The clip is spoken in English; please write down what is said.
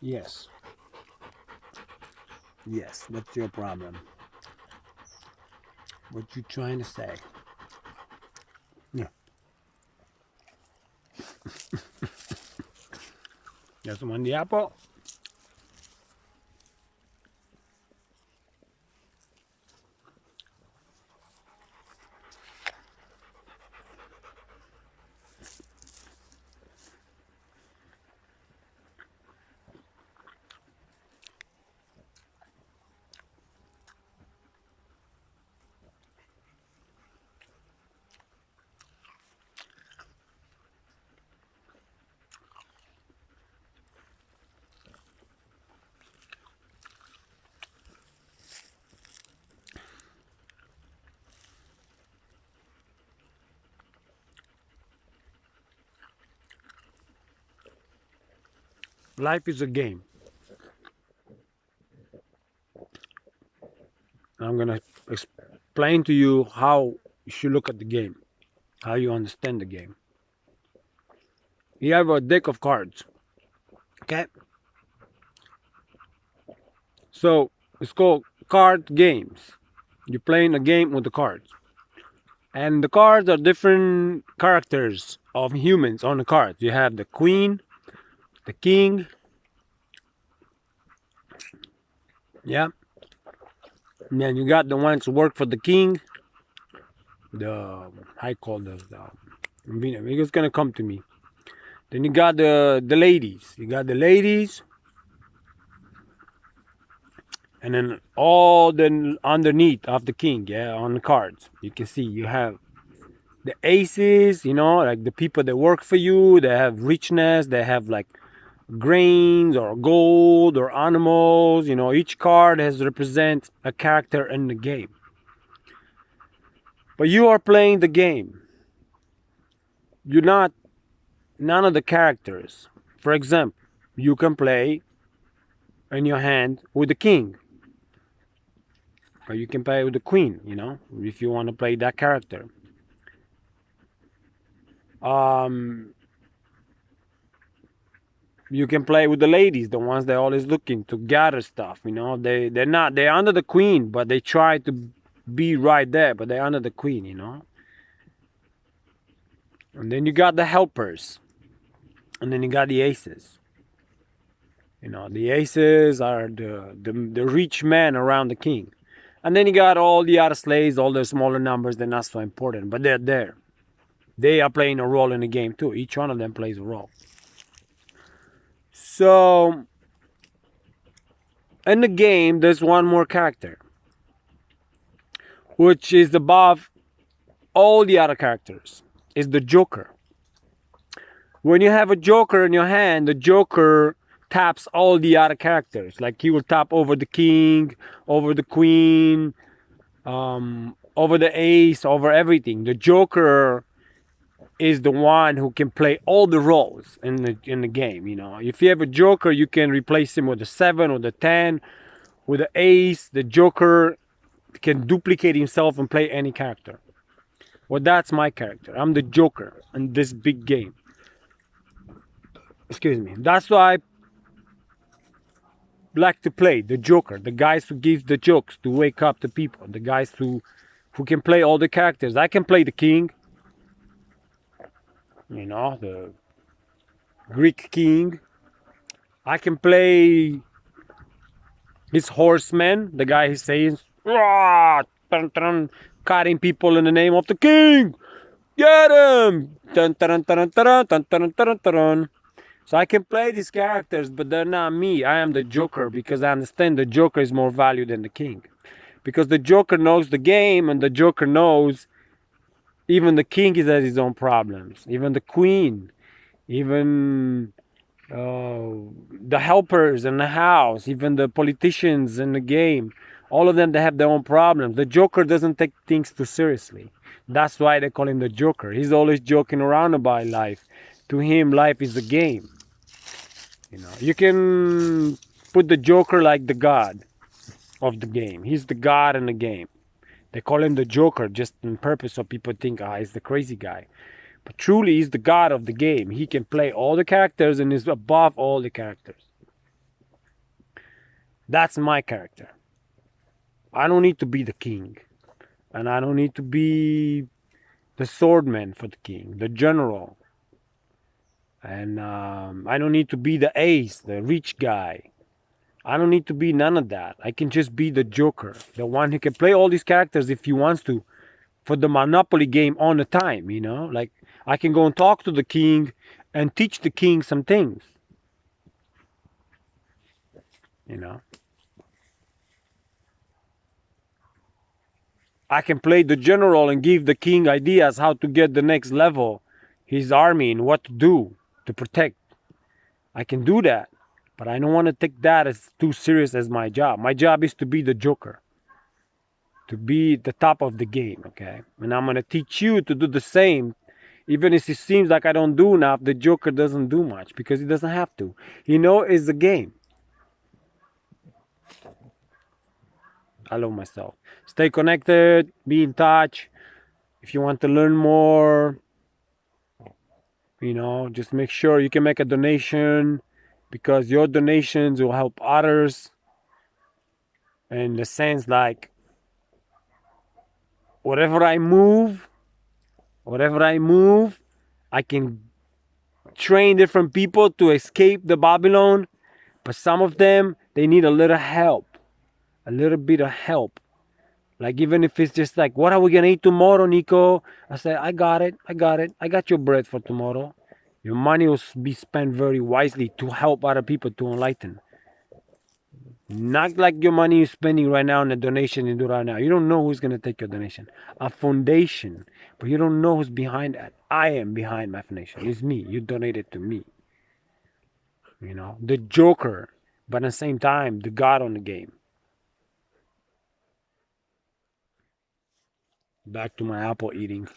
Yes. Yes. What's your problem? What you trying to say? Yeah. Just one the apple. Life is a game. I'm gonna explain to you how you should look at the game, how you understand the game. You have a deck of cards. Okay. So it's called card games. You're playing a game with the cards. And the cards are different characters of humans on the cards. You have the queen, the king, yeah. And then you got the ones who work for the king. The I call those it's gonna come to me. Then you got the ladies. You got the ladies, and then all the underneath of the king, yeah, on the cards. You can see you have the aces, like the people that work for you. They have richness. They have like grains or gold or animals. Each card has represent a character in the game. But you are playing the game. You're not none of the characters. For example, you can play in your hand with the king, or you can play with the queen. If you want to play that character. Um, you can play with the ladies, the ones that are always looking to gather stuff. They're under the queen, but they try to be right there, but they're under the queen. And then you got the helpers, and then you got the aces. The aces are the rich men around the king. And then you got all the other slaves, all the smaller numbers. They're not so important, but they're there. They are playing a role in the game too. Each one of them plays a role. So in the game, there's one more character, which is above all the other characters. Is the Joker. When you have a Joker in your hand, the Joker taps all the other characters. Like he will tap over the king, over the queen, over the ace, over everything. The Joker is the one who can play all the roles in the game. If you have a Joker, you can replace him with a 7 or the 10, with the ace. The Joker can duplicate himself and play any character. Well, that's my character. I'm the Joker in this big game. Excuse me. That's why I like to play the Joker, the guys who give the jokes to wake up the people, the guys who can play all the characters. I can play the king, the Greek king. I can play his horseman, the guy who says, "Rah, dun, dun, cutting people in the name of the king. Get him!" Dun, dun, dun, dun, dun, dun, dun, dun, dun. So I can play these characters, but they're not me. I am the Joker because I understand the Joker is more valued than the king. Because the Joker knows the game, and the Joker knows even the king has his own problems. Even the queen, even the helpers in the house, even the politicians in the game. All of them, they have their own problems. The Joker doesn't take things too seriously. That's why they call him the Joker. He's always joking around about life. To him, life is a game. You can put the Joker like the god of the game. He's the god in the game. They call him the Joker just on purpose so people think, he's the crazy guy. But truly, he's the god of the game. He can play all the characters and is above all the characters. That's my character. I don't need to be the king. And I don't need to be the swordman for the king, the general. And I don't need to be the ace, the rich guy. I don't need to be none of that. I can just be the Joker, the one who can play all these characters if he wants to, for the Monopoly game on the time, you know? Like, I can go and talk to the king and teach the king some things, you know? I can play the general and give the king ideas how to get the next level, his army, and what to do to protect. I can do that, but I don't want to take that as too serious as my job. My job is to be the Joker, to be the top of the game, okay? And I'm going to teach you to do the same. Even if it seems like I don't do enough, the Joker doesn't do much because he doesn't have to. You know, it's a game. I love myself. Stay connected, be in touch. If you want to learn more, you know, just make sure you can make a donation, because your donations will help others. In the sense, like, wherever I move, I can train different people to escape the Babylon, but some of them, they need a little help, a little bit of help. Like, even if it's just like, what are we gonna eat tomorrow, Nico? I say, I got it. I got your bread for tomorrow. Your money will be spent very wisely to help other people to enlighten. Not like your money you're spending right now on a donation you do right now. You don't know who's gonna take your donation. A foundation, but you don't know who's behind that. I am behind my foundation. It's me. You donated to me. You know, the Joker, but at the same time, the God on the game. Back to my apple eating.